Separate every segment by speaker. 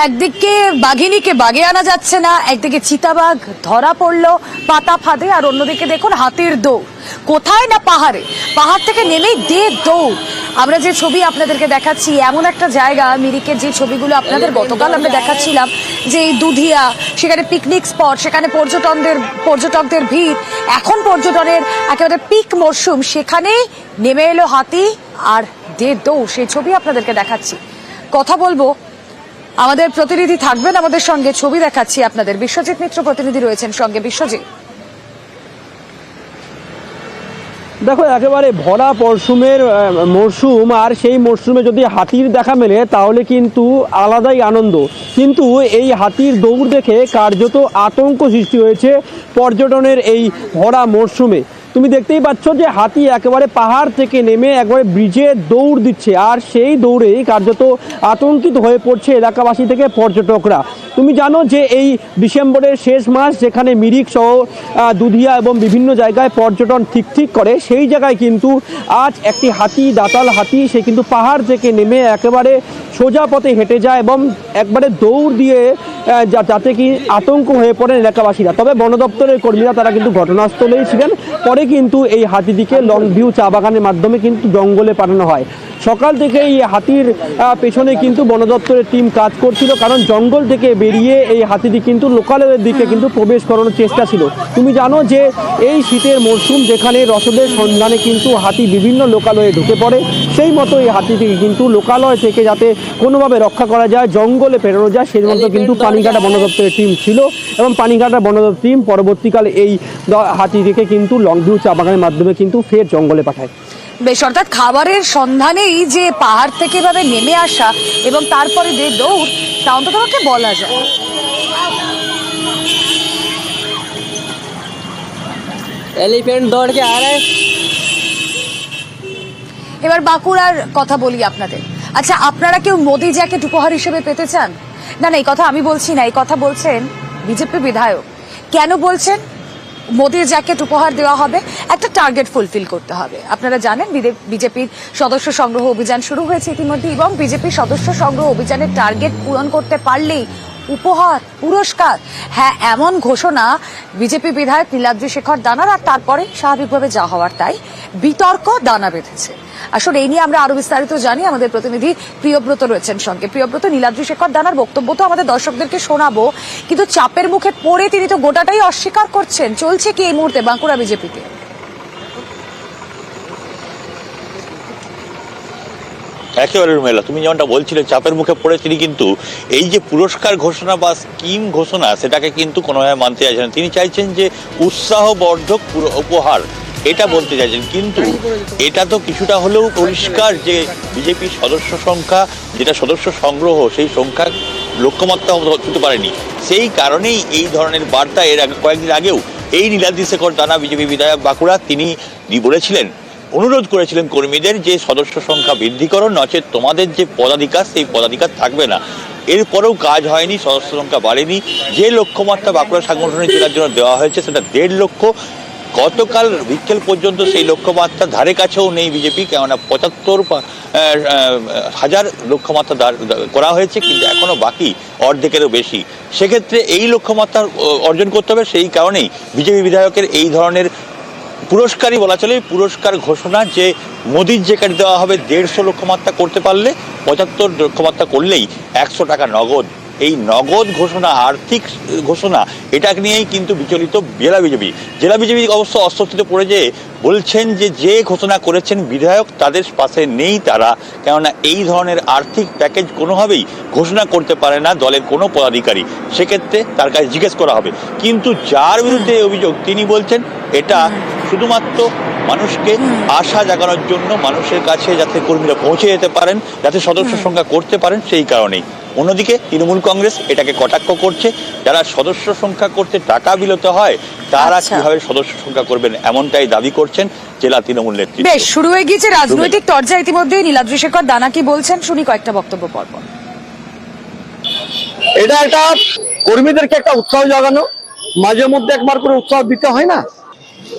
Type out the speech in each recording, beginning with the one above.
Speaker 1: একদিকে বাঘিনীকে বাগে আনা যাচ্ছে না, একদিকে চিতাবাঘ ধরা পড়লো পাতা ফাঁদে, আর অন্যদিকে দেখুন হাতির দৌড়। কোথায় না পাহাড়ে, পাহাড় থেকে নেমেই দৌড়। আমরা যে ছবি আপনাদেরকে দেখাচ্ছি এমন একটা জায়গা, মিরিকের যে ছবিগুলো আপনাদের গতকাল আমরা দেখাচ্ছিলাম, যে এই দুধিয়া, সেখানে পিকনিক স্পট, সেখানে পর্যটকদের ভিড়, এখন পর্যটনের একেবারে পিক মরশুম, সেখানে নেমে এলো হাতি আর দৌড়। সেই ছবি আপনাদেরকে দেখাচ্ছি। কথা বলবো, আমাদের প্রতিনিধি থাকবেন আমাদের সঙ্গে, ছবি দেখাচ্ছি আপনাদের। বিশ্বজিৎ মিত্র প্রতিনিধি রয়েছেন সঙ্গে। বিশ্বজিৎ,
Speaker 2: দেখো, একেবারে ভরা মরশুম, আর সেই মরশুমে যদি হাতির দেখা মেলে তাহলে কিন্তু আলাদাই আনন্দ। কিন্তু এই হাতির দৌড় দেখে কার্যত আতঙ্ক সৃষ্টি হয়েছে পর্যটনের এই ভরা মরশুমে। তুমি দেখতেই পাচ্ছ যে হাতি একেবারে পাহাড় থেকে নেমে একবারে ব্রিজে দৌড় দিচ্ছে, আর সেই দৌড়েই কার্যত আতঙ্কিত হয়ে পড়ছে এলাকাবাসী থেকে পর্যটকরা। তুমি জানো যে এই ডিসেম্বরের শেষ মাস, যেখানে মিরিক সহ দুধিয়া এবং বিভিন্ন জায়গায় পর্যটন ঠিক করে, সেই জায়গায় কিন্তু আজ একটি হাতি, দাঁতাল হাতি, সে কিন্তু পাহাড় থেকে নেমে একেবারে সোজা পথে হেঁটে যায় এবং একবারে দৌড় দিয়ে যাতে কি আতঙ্ক হয়ে পড়েন এলাকাবাসীরা। তবে বন দপ্তরের কর্মীরা তারা কিন্তু ঘটনাস্থলেই ছিলেন। পরে কিন্তু এই হাতিটিকে লং ভিউ চা বাগানের মাধ্যমে কিন্তু জঙ্গলে পাঠানো হয়। সকাল থেকে এই হাতির পেছনে কিন্তু বন দপ্তরের টিম কাজ করছিল, কারণ জঙ্গল থেকে বেরিয়ে এই হাতিটি কিন্তু লোকালয়ের দিকে কিন্তু প্রবেশ করানোর চেষ্টা ছিল। তুমি জানো যে এই শীতের মরশুম, যেখানে রসদের সন্ধানে কিন্তু হাতি বিভিন্ন লোকালয়ে ঢুকে পড়ে, সেই মতো এই হাতিটিকে কিন্তু লোকালয় থেকে যাতে কোনোভাবে রক্ষা করা যায়, জঙ্গলে ফেরানো যায়, সেই মতো কিন্তু পানিঘাটা বন দপ্তরের টিম ছিল এবং পানিঘাটা বন দপ্তরের টিম পরবর্তীকালে এই হাতিটিকে কিন্তু লং ভিউ চা বাগানের মাধ্যমে কিন্তু ফের জঙ্গলে পাঠায়।
Speaker 1: বেশ, অর্থাৎ খাবারের সন্ধানেই যে পাহাড় থেকে ভাবে নেমে আসা এবং তারপরে দৌড়, তা অন্তত বলা যায়।
Speaker 2: এলিফ্যান্ট দৌড় কে আ রা হ্যায়।
Speaker 1: এবার বাঁকুড়ার কথা বলি আপনাদের। আচ্ছা, আপনারা কেউ মোদি জ্যাকেট উপহার হিসেবে পেতে চান? না, এই কথা আমি বলছি না, এই কথা বলছেন বিজেপি বিধায়ক। কেন বলছেন মোদির জ্যাকেট উপহার দেওয়া হবে? একটা টার্গেট ফুলফিল করতে হবে। আপনারা জানেন বিজেপির সদস্য সংগ্রহ অভিযান শুরু হয়েছে ইতিমধ্যে, এবং বিজেপির সদস্য সংগ্রহ অভিযানের টার্গেট পূরণ করতে পারলেই উপহার, পুরস্কার। হ্যাঁ, এমন ঘোষণা বিজেপি বিধায়ক নীলাদ্রি শেখর দানার। আর তারপরে স্বাভাবিকভাবে যা হওয়ার তাই, বিতর্ক দানা বেঁধেছে। আসলে এই নিয়ে আমরা আরো বিস্তারিত জানি, আমাদের প্রতিনিধি প্রিয়ব্রত রয়েছেন সঙ্গে। প্রিয়ব্রত, নীলাদ্রি শেখর দানার বক্তব্য তো আমাদের দর্শকদেরকে শোনাবো, কিন্তু চাপের মুখে পড়ে তিনি তো গোটাটাই অস্বীকার করছেন। চলছে কি এই মুহূর্তে বাঁকুড়া বিজেপিতে?
Speaker 3: একেবারে মেলা, তুমি যেমনটা বলছিলে, চাপের মুখে পড়ে তিনি কিন্তু এই যে পুরস্কার ঘোষণা বা স্কিম ঘোষণা, সেটাকে কিন্তু কোনোভাবে মানতে চাইছেন না। তিনি চাইছেন যে উৎসাহবর্ধক উপহার, এটা বলতে চাইছেন। কিন্তু এটা তো কিছুটা হলেও পরিষ্কার যে বিজেপির সদস্য সংখ্যা, যেটা সদস্য সংগ্রহ, সেই সংখ্যা লক্ষ্যমাত্রা হতে পারেনি। সেই কারণেই এই ধরনের বার্তা এর কয়েকদিন আগেও এই নীলাদ্রি শেখর দানা, বিজেপি বিধায়ক বাঁকুড়া, তিনি বলেছিলেন, অনুরোধ করেছিলেন কর্মীদের যে সদস্য সংখ্যা বৃদ্ধি করো, নচেত তোমাদের যে পদাধিকার, সেই পদাধিকার থাকবে না। এরপরেও কাজ হয়নি, সদস্য সংখ্যা বাড়েনি। যে লক্ষ্যমাত্রা বাঁকুড়া সাংগঠনিক জেলার জন্য দেওয়া হয়েছে সেটা 1.5 লক্ষ। গতকাল বিকেল পর্যন্ত সেই লক্ষ্যমাত্রা ধারে কাছেও নেই বিজেপি, কেননা 75,000 লক্ষ্যমাত্রা করা হয়েছে, কিন্তু এখনো বাকি অর্ধেকেরও বেশি। সেক্ষেত্রে এই লক্ষ্যমাত্রা অর্জন করতে হবে। সেই কারণেই বিজেপি বিধায়কের এই ধরনের পুরস্কারই বলা চলে, পুরস্কার ঘোষণা, যে মোদির জ্যাকেট দেওয়া হবে 150 লক্ষ্যমাত্রা করতে পারলে, 75 লক্ষ্যমাত্রা করলেই 100 টাকা নগদ। এই নগদ ঘোষণা, আর্থিক ঘোষণা, এটা নিয়েই কিন্তু বিচলিত জেলা বিজেপি অবশ্য অস্বস্তিতে পড়ে যেয়ে বলছেন যে ঘোষণা করেছেন বিধায়ক, তাদের পাশে নেই তারা, কেননা এই ধরনের আর্থিক প্যাকেজ কোনোভাবেই ঘোষণা করতে পারে না দলের কোনো পদাধিকারী। সেক্ষেত্রে তার কাছে জিজ্ঞেস করা হবে। কিন্তু যার বিরুদ্ধে অভিযোগ, তিনি বলছেন এটা শুধুমাত্র মানুষকে আশা জাগানোর জন্য, মানুষের কাছে যাতে কর্মীরা পৌঁছে যেতে পারেন, যাতে সদস্য সংখ্যা করতে পারেন, সেই কারণেই। অন্যদিকে তৃণমূল কংগ্রেস এটাকে কটাক্ষ করছে, যারা সদস্য সংখ্যা করতে টাকা বিলোতে হয় তারা কিভাবে সদস্য সংখ্যা করবেন, এমনটাই দাবি করছেন জেলা তৃণমূল নেতৃত্ব।
Speaker 1: বেশ, শুরু হয়ে গিয়েছে রাজনৈতিক চর্চা ইতিমধ্যে। নীলাদ্রি শেখর দানা কি বলছেন শুনি কয়েকটা বক্তব্য পরপর।
Speaker 4: এটা একটা কর্মীদেরকে একটা উৎসাহ জাগানো, মাঝে মধ্যে একবার করে উৎসাহ দিতে হয় না,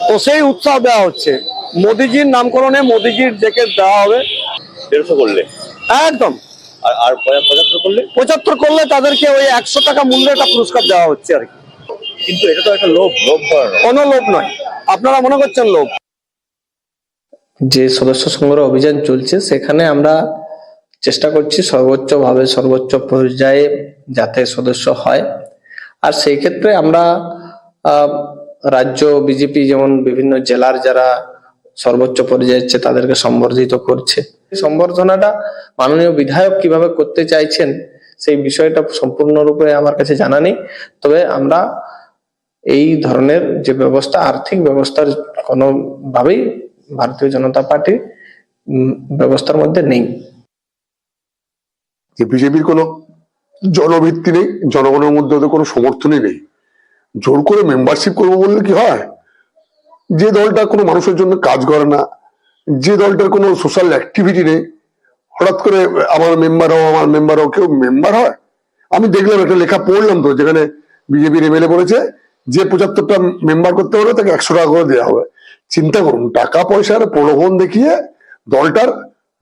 Speaker 4: তো সেই উৎসাহ দেওয়া হচ্ছে। মোদিজির নামকরণে মোদিজির জ্যাকেট দেওয়া হবে
Speaker 3: 150 করলে
Speaker 4: একদম
Speaker 3: আর আর 75 করলে
Speaker 4: 75 করলে তাদেরকে ওই 100 টাকা মূল্যে একটা পুরস্কার দেওয়া হচ্ছে আর কি।
Speaker 3: কিন্তু এটা তো একটা লোভ করানো।
Speaker 4: কোনো লোভ নয়, আপনারা মনে করছেন লোভ।
Speaker 5: যে সদস্য সংগ্রহ অভিযান চলছে সেখানে আমরা চেষ্টা করছি সর্বোচ্চভাবে সর্বোচ্চ পর্যায়ে যাতে সদস্য হয়। আর সেই ক্ষেত্রে আমরা রাজ্য বিজেপি যেমন বিভিন্ন জেলার যারা সর্বোচ্চ পর্যায়ে আছে তাদেরকে সম্বর্ধিত করছে। সম্বর্ধনাটা মাননীয় বিধায়ক কিভাবে করতে চাইছেন সেই বিষয়টা সম্পূর্ণরূপে আমার কাছে জানা নেই, তবে আমরা এই ধরনের যে ব্যবস্থা আর্থিক ব্যবস্থার কোনোভাবেই ভারতীয় জনতা পার্টি ব্যবস্থার মধ্যে নেই।
Speaker 6: যে বিজেপির কোনো জনভিত্তি নেই, জনগণের মধ্যে ওদের কোনো সমর্থনই নেই। জোর করে মেম্বারশিপ করবো বললে কি হয়? যে দলটা কোনো মানুষের জন্য কাজ করে না, যে দলটার কোনো সোশ্যাল অ্যাক্টিভিটি নেই, হঠাৎ করে আমার মেম্বার হও কেউ মেম্বার হয়? আমি দেখলাম একটা লেখা পড়লাম তো, যেখানে বিজেপির এমএলএ বলেছে যে 75টা মেম্বার করতে হলে তাকে 100 টাকা করে দেওয়া হবে। চিন্তা করুন, টাকা পয়সার প্রলোভন দেখিয়ে দলটার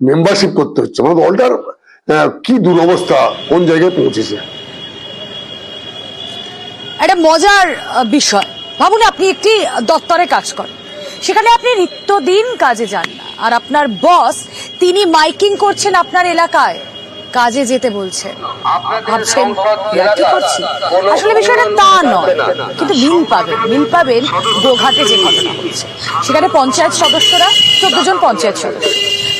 Speaker 6: মেম্বারশিপ করতে হচ্ছে, মানে দলটার কি দুরবস্থা, কোন জায়গায় পৌঁছেছে।
Speaker 1: একটা মজার বিষয়, ভাবুন আপনি একটি দপ্তরে কাজ করেন, সেখানে আপনি নিত্যদিন কাজে যান না, আর আপনার বস তিনি মাইকিং করছেন আপনার এলাকায়, কাজে যেতে বলছে। ভাবছেন কি করছি? আসলে বিষয়টা তা নয়, কিন্তু মিল পাবেন গোঘাটে যে ঘটনা হচ্ছে। সেখানে পঞ্চায়েত সদস্যরা 14 জন পঞ্চায়েত সদস্য,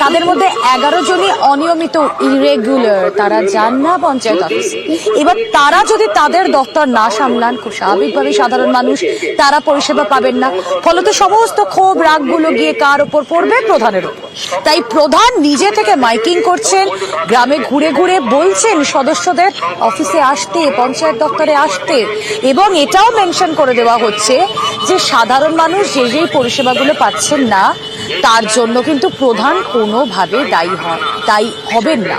Speaker 1: তাদের মধ্যে 11 জনই অনিয়মিত ইরেগুলার, তারা যান না পঞ্চায়েত অফিসে। এবার তারা যদি তাদের দপ্তর না সামলান, খুব স্বাভাবিকভাবে সাধারণ মানুষ তারা পরিষেবা পাবেন না। ফলত সমস্ত ক্ষোভ রাগগুলো গিয়ে কার ওপর পড়বে? প্রধানের ওপর। তাই প্রধান নিজে থেকে মাইকিং করছেন, গ্রামে ঘুরে ঘুরে বলছেন সদস্যদের অফিসে আসতে, পঞ্চায়েত দপ্তরে আসতে, এবং এটাও মেনশন করে দেওয়া হচ্ছে যে সাধারণ মানুষ যে যেই পরিষেবাগুলো পাচ্ছেন না তার জন্য কিন্তু প্রধান কোনোভাবে দায়ী হবেন না।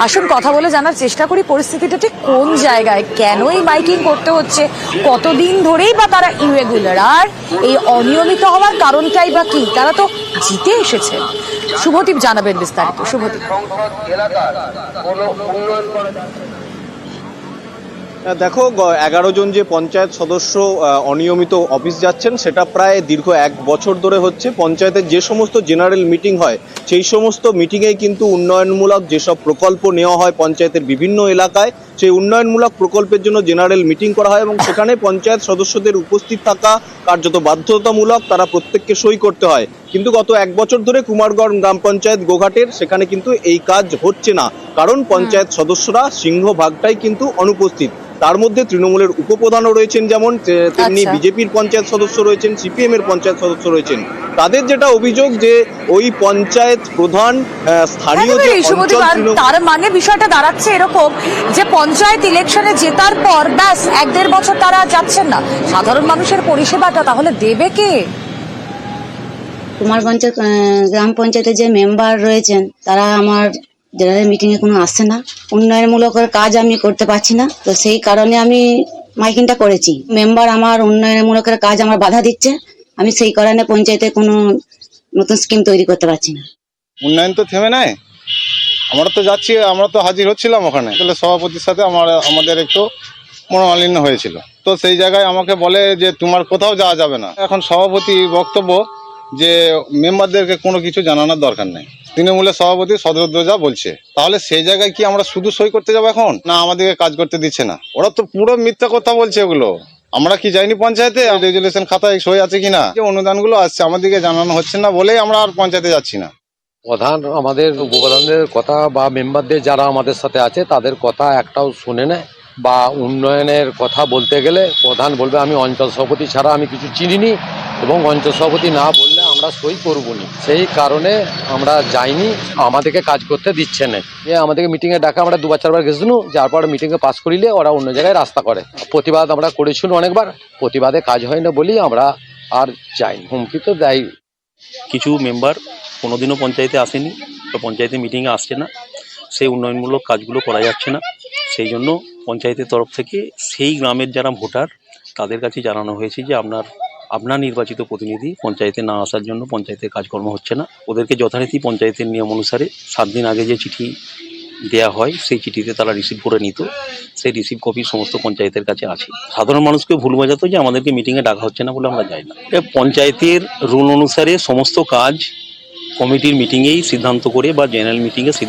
Speaker 1: আসুন কথা বলে জানার চেষ্টা করি পরিস্থিতিটা ঠিক কোন জায়গায়, কেন এই মাইকিং করতে হচ্ছে, কতদিন ধরেই বা তারা ইরেগুলার, আর এই অনিয়মিত হওয়ার কারণটাই বা কি? তারা তো জিতে এসেছেন। শুভদীপ জানাবেন বিস্তারিত। শুভদীপ,
Speaker 7: দেখো, 11 জন যে পঞ্চায়েত সদস্য অনিয়মিত অফিস যাচ্ছেন সেটা প্রায় দীর্ঘ 1 বছর ধরে হচ্ছে। পঞ্চায়েতের যে সমস্ত জেনারেল মিটিং হয় সেই সমস্ত মিটিংয়েই কিন্তু উন্নয়নমূলক যেসব প্রকল্প নেওয়া হয় পঞ্চায়েতের বিভিন্ন এলাকায়, সেই উন্নয়নমূলক প্রকল্পের জন্য জেনারেল মিটিং করা হয় এবং সেখানে পঞ্চায়েত সদস্যদের উপস্থিত থাকা কার্যত বাধ্যতামূলক, তারা প্রত্যেককে সই করতে হয়। কিন্তু গত 1 বছর ধরে কুমারগড় গ্রাম পঞ্চায়েত গোঘাটের সেখানে কিন্তু এই কাজ হচ্ছে না, কারণ পঞ্চায়েত সদস্যরা সিংহভাগটাই কিন্তু অনুপস্থিত। তার মধ্যে তৃণমূলের উপপ্রধানও রয়েছেন, যেমন তেমনি বিজেপির পঞ্চায়েত সদস্য রয়েছেন, সিপিএম এর পঞ্চায়েত সদস্য রয়েছেন। তাদের যেটা অভিযোগ যে ওই পঞ্চায়েত প্রধান স্থানীয় যে অঞ্চল,
Speaker 1: তার মানে বিষয়টা দাঁড়াচ্ছে এরকম যে পঞ্চায়েত ইলেকশনে জেতার পর ব্যাস 1-1.5 বছর তারা যাচ্ছেন না, সাধারণ মানুষের পরিষেবাটা তাহলে দেবে কে?
Speaker 8: কুমারগঞ্জ গ্রাম পঞ্চায়েতের যে মেম্বার রয়েছেন তারা আমার জেনারেল মিটিং এ কোনো আসছে না, উন্নয়নমূলক কাজ আমি করতে পারছি না, তো সেই কারণে আমি মাইকিংটা করেছি। মেম্বার আমার উন্নয়নমূলক কাজ আমার বাধা দিচ্ছে, আমি সেই কারণে পঞ্চায়েতে কোনো নতুন স্কিম তৈরি করতে পারছি না।
Speaker 9: উন্নয়ন তো থেমে নাই, আমরা তো যাচ্ছি, আমরা তো হাজির হচ্ছিলাম ওখানে, তাহলে সভাপতির সাথে আমাদের একটু মনোমালিন্য হয়েছিল, তো সেই জায়গায় আমাকে বলে যে তোমার কোথাও যাওয়া যাবে না। এখন সভাপতি বক্তব্য যে মেম্বারদেরকে কোনো কিছু জানানোর দরকার নেই, তৃণমূলের সভাপতি সদরুদ্দোজা যা বলছে, তাহলে সেই জায়গায় কি আমরা শুধু সই করতে যাবো এখন? না, আমাদেরকে কাজ করতে দিচ্ছে না, ওরা তো পুরো মিথ্যা কথা বলছে ওগুলো। আমরা কি যাইনি পঞ্চায়েতে? রেজুলেশন খাতায় সই আছে কিনা? যে অনুদানগুলো আসছে আমাদেরকে জানানো হচ্ছে না বলেই আমরা আর পঞ্চায়েতে যাচ্ছি না।
Speaker 10: প্রধান আমাদের উপপ্রধানদের কথা বা মেম্বারদের যারা আমাদের সাথে আছে তাদের কথা একটাও শুনে নেয়, বা উন্নয়নের কথা বলতে গেলে প্রধান বলবে আমি অঞ্চল সভাপতি ছাড়া আমি কিছু চিনিনি, এবং অঞ্চল সভাপতি না বললে আমরা সই করবো না। সেই কারণে আমরা যাইনি, আমাদেরকে কাজ করতে দিচ্ছে না। আমাদেরকে মিটিংয়ে ডাকা, আমরা 2-4 বার গেছিলাম, যার পর মিটিংয়ে পাস করিলে ওরা অন্য জায়গায় রাস্তা করে। প্রতিবাদ আমরা করেছিলাম অনেকবার, প্রতিবাদে কাজ হয় না বলি আমরা আর যাইনি, হুমকি তো দেয়।
Speaker 11: কিছু মেম্বার কোনোদিনও পঞ্চায়েতে আসেনি বা পঞ্চায়েতে মিটিংয়ে আসছে না, সেই উন্নয়নমূলক কাজগুলো করা যাচ্ছে না। সেই জন্য পঞ্চায়েতের তরফ থেকে সেই গ্রামের যারা ভোটার তাদের কাছে জানানো হয়েছে যে আপনার নির্বাচিত প্রতিনিধি পঞ্চায়েতে না আসার জন্য পঞ্চায়েতের কাজকর্ম হচ্ছে না। ওদেরকে যথারীতি পঞ্চায়েতের নিয়ম অনুসারে 7 দিন আগে যে চিঠি দেয়া হয় সেই চিঠিতে তারা রিসিভ করে নিত, সেই রিসিভ কপি সমস্ত পঞ্চায়েতের কাছে আছে। সাধারণ মানুষকে ভুল বোঝাতো যে আমাদেরকে মিটিংয়ে ডাকা হচ্ছে না বলে আমরা যাই না। পঞ্চায়েতের রুল অনুসারে সমস্ত কাজ কমিটির মিটিংয়েই সিদ্ধান্ত করে বা জেনারেল মিটিংয়ে সিদ্ধান্ত